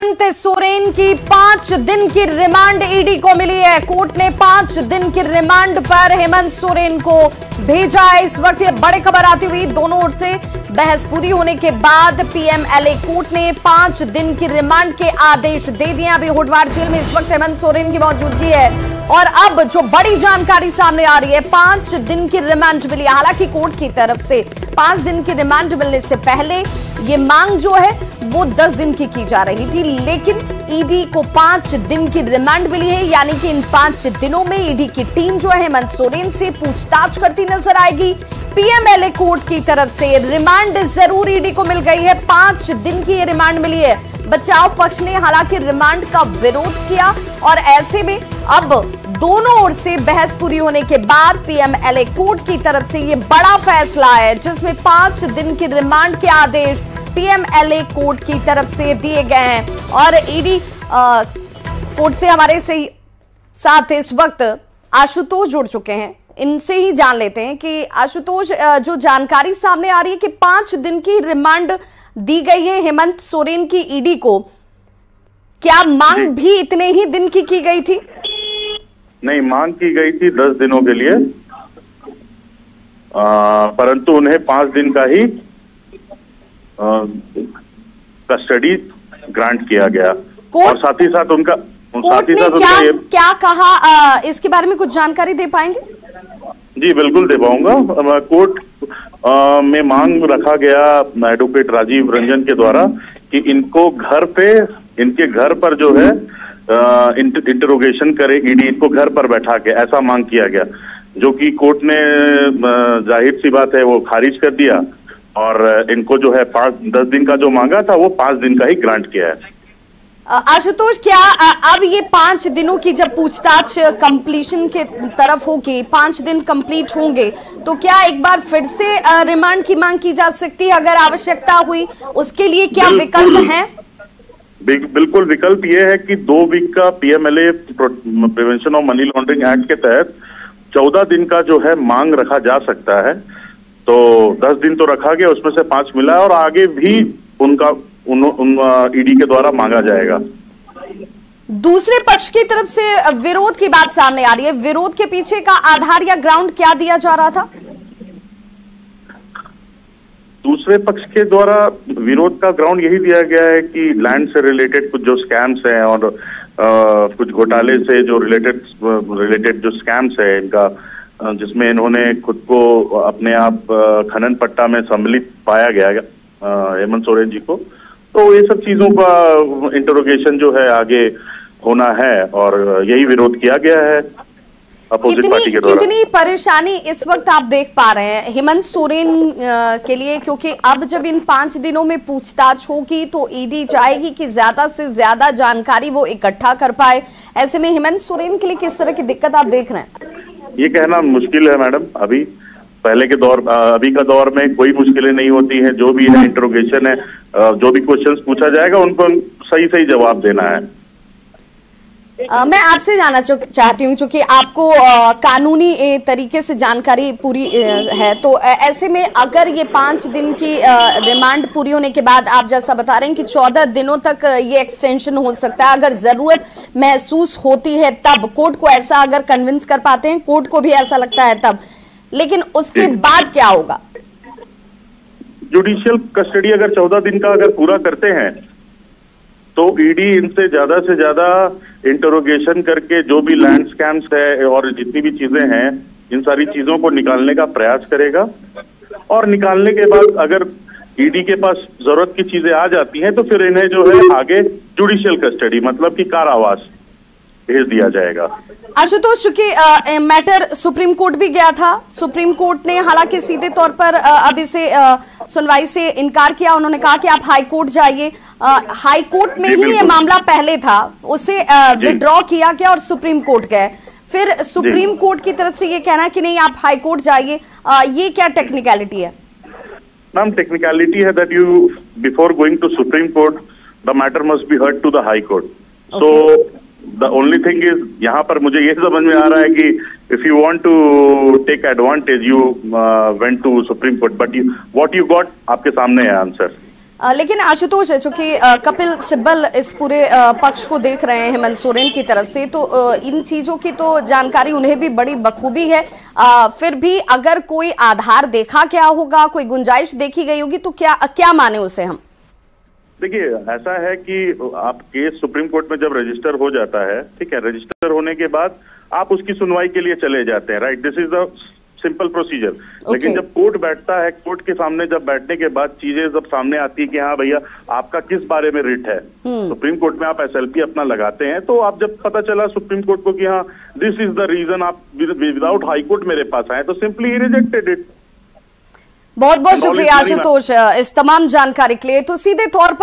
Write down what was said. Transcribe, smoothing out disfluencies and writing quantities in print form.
हेमंत सोरेन की 5 दिन की रिमांड ईडी को मिली है। कोर्ट ने 5 दिन की रिमांड पर हेमंत सोरेन को भेजा है। इस वक्त ये बड़ी खबर आती हुई दोनों ओर से बहस पूरी होने के बाद पीएमएलए कोर्ट ने 5 दिन की रिमांड के आदेश दे दिए। अभी होटवार जेल में इस वक्त हेमंत सोरेन की मौजूदगी है और अब जो बड़ी जानकारी सामने आ रही है, 5 दिन की रिमांड मिली। हालांकि कोर्ट की तरफ से 5 दिन की रिमांड मिलने से पहले ये मांग जो है वो 10 दिन की जा रही थी, लेकिन ईडी को 5 दिन की रिमांड मिली है। यानी कि इन 5 दिनों में ईडी की टीम जो है हेमंत सोरेन से पूछताछ करती नजर आएगी। पीएमएलए कोर्ट की तरफ से रिमांड जरूर ईडी को मिल गई है। 5 दिन की ये रिमांड मिली है। बचाव पक्ष ने हालांकि रिमांड का विरोध किया और ऐसे में अब दोनों ओर से बहस पूरी होने के बाद पीएमएलए कोर्ट की तरफ से ये बड़ा फैसला है, जिसमें 5 दिन की रिमांड के आदेश पीएमएलए कोर्ट की तरफ से दिए गए हैं। और ईडी कोर्ट से हमारे साथ इस वक्त आशुतोष जुड़ चुके हैं। इनसे ही जान लेते हैं कि आशुतोष, जो जानकारी सामने आ रही है कि 5 दिन की रिमांड दी गई है हेमंत सोरेन की ईडी को, क्या मांग भी इतने ही दिन की गई थी? नहीं, मांग की गई थी 10 दिनों के लिए, परंतु उन्हें 5 दिन का ही कस्टडी ग्रांट किया गया। और साथ ही साथ उनका क्या कहा, इसके बारे में कुछ जानकारी दे पाएंगे? जी बिल्कुल दे पाऊंगा। कोर्ट में मांग रखा गया एडवोकेट राजीव रंजन के द्वारा कि इनको इनके घर पर जो है इंटरोगेशन करे ईडी, इनको घर पर बैठा के, ऐसा मांग किया गया, जो कि कोर्ट ने जाहिर सी बात है वो खारिज कर दिया और इनको जो है 10 दिन का जो मांगा था वो 5 दिन का ही ग्रांट किया है। आशुतोष, क्या अब ये 5 दिनों की जब पूछताछ कंप्लीशन के तरफ होगी, 5 दिन कंप्लीट होंगे, तो क्या एक बार फिर से रिमांड की मांग की जा सकती है अगर आवश्यकता हुई? उसके लिए क्या विकल्प है? बिल्कुल, विकल्प ये है कि 2 वीक का PMLA prevention of money laundering act के तहत 14 दिन का जो है मांग रखा जा सकता है। तो 10 दिन तो रखा गया, उसमें से 5 मिला और आगे भी उनका ईडी के द्वारा मांगा जाएगा। दूसरे पक्ष की तरफ से विरोध की बात सामने आ रही है। विरोध के पीछे का आधार या ग्राउंड क्या दिया जा रहा था? दूसरे पक्ष के द्वारा विरोध का ग्राउंड यही दिया गया है कि लैंड से रिलेटेड कुछ जो स्कैम्स हैं और कुछ घोटाले से जो रिलेटेड जो स्कैम्स है इनका, जिसमें इन्होंने खुद को अपने आप खनन पट्टा में सम्मिलित पाया गया हेमंत सोरेन जी को, तो ये सब चीजों का इंटरोगेशन जो है आगे होना है और यही विरोध किया गया है अपोजिट पार्टी के द्वारा। कितनी परेशानी इस वक्त आप देख पा रहे हैं हेमंत सोरेन के लिए, क्योंकि अब जब इन 5 दिनों में पूछताछ होगी तो ईडी चाहेगी कि ज्यादा से ज्यादा जानकारी वो इकट्ठा कर पाए। ऐसे में हेमंत सोरेन के लिए किस तरह की दिक्कत आप देख रहे हैं? ये कहना मुश्किल है मैडम। अभी का दौर में कोई मुश्किलें नहीं होती हैं। जो भी इंटरोगेशन है, जो भी क्वेश्चंस पूछा जाएगा उनको सही जवाब देना है। मैं आपसे जानना चाहती हूँ, क्योंकि आपको कानूनी तरीके से जानकारी पूरी है, तो ऐसे में अगर ये 5 दिन की रिमांड पूरी होने के बाद आप जैसा बता रहे हैं कि 14 दिनों तक ये एक्सटेंशन हो सकता है, अगर जरूरत महसूस होती है तब, कोर्ट को ऐसा अगर कन्विंस कर पाते हैं, कोर्ट को भी ऐसा लगता है तब, लेकिन उसके बाद क्या होगा? जुडिशियल कस्टडी अगर 14 दिन का अगर पूरा करते हैं तो ईडी इनसे ज्यादा से ज्यादा इंटरोगेशन करके जो भी लैंड स्कैम्स है और जितनी भी चीजें हैं, इन सारी चीजों को निकालने का प्रयास करेगा। और निकालने के बाद अगर ईडी के पास जरूरत की चीजें आ जाती हैं तो फिर इन्हें जो है आगे जुडिशियल कस्टडी मतलब कि कारावास भेज दिया जाएगा। आशुतोष, चूंकि मैटर सुप्रीम कोर्ट भी गया था, सुप्रीम कोर्ट ने हालांकि सीधे तौर पर अब इसे सुनवाई से इनकार किया। उन्होंने कहा कि आप हाई कोर्ट जाइए। हाई कोर्ट में ही ये मामला पहले था, उसे विड्रॉ किया गया और सुप्रीम कोर्ट गए। फिर सुप्रीम कोर्ट की तरफ से ये कहना कि नहीं आप हाई कोर्ट जाइए, ये क्या टेक्निकलिटी है? मैम, टेक्निकलिटी है that you before going to supreme court the matter must be heard to the high court. So the only thing is, यहाँ पर मुझे ये समझ में आ रहा है कि if you want to take advantage you went to supreme court, but what you got आपके सामने है आंसर। लेकिन आशुतोष, चूंकि कपिल सिब्बल इस पूरे पक्ष को देख रहे हैं हेमंत सोरेन की तरफ से, तो इन चीजों की तो जानकारी उन्हें भी बड़ी बखूबी है। फिर भी अगर कोई आधार देखा क्या होगा, कोई गुंजाइश देखी गई होगी, तो क्या माने उसे हम? देखिए, ऐसा है कि आप केस सुप्रीम कोर्ट में जब रजिस्टर हो जाता है, ठीक है, रजिस्टर होने के बाद आप उसकी सुनवाई के लिए चले जाते हैं, right, this is the simple procedure. लेकिन जब कोर्ट बैठता है, कोर्ट के सामने जब बैठने के बाद चीजें जब सामने आती है कि हाँ भैया आपका किस बारे में रिट है, सुप्रीम कोर्ट में आप एसएलपी अपना लगाते हैं, तो आप जब पता चला सुप्रीम कोर्ट को कि हाँ दिस इज द रीजन, आप विदाउट हाई कोर्ट मेरे पास आए, तो सिंपली ही रिजेक्टेड इट। बहुत बहुत शुक्रिया आशुतोष इस तमाम जानकारी के लिए। तो सीधे तौर पर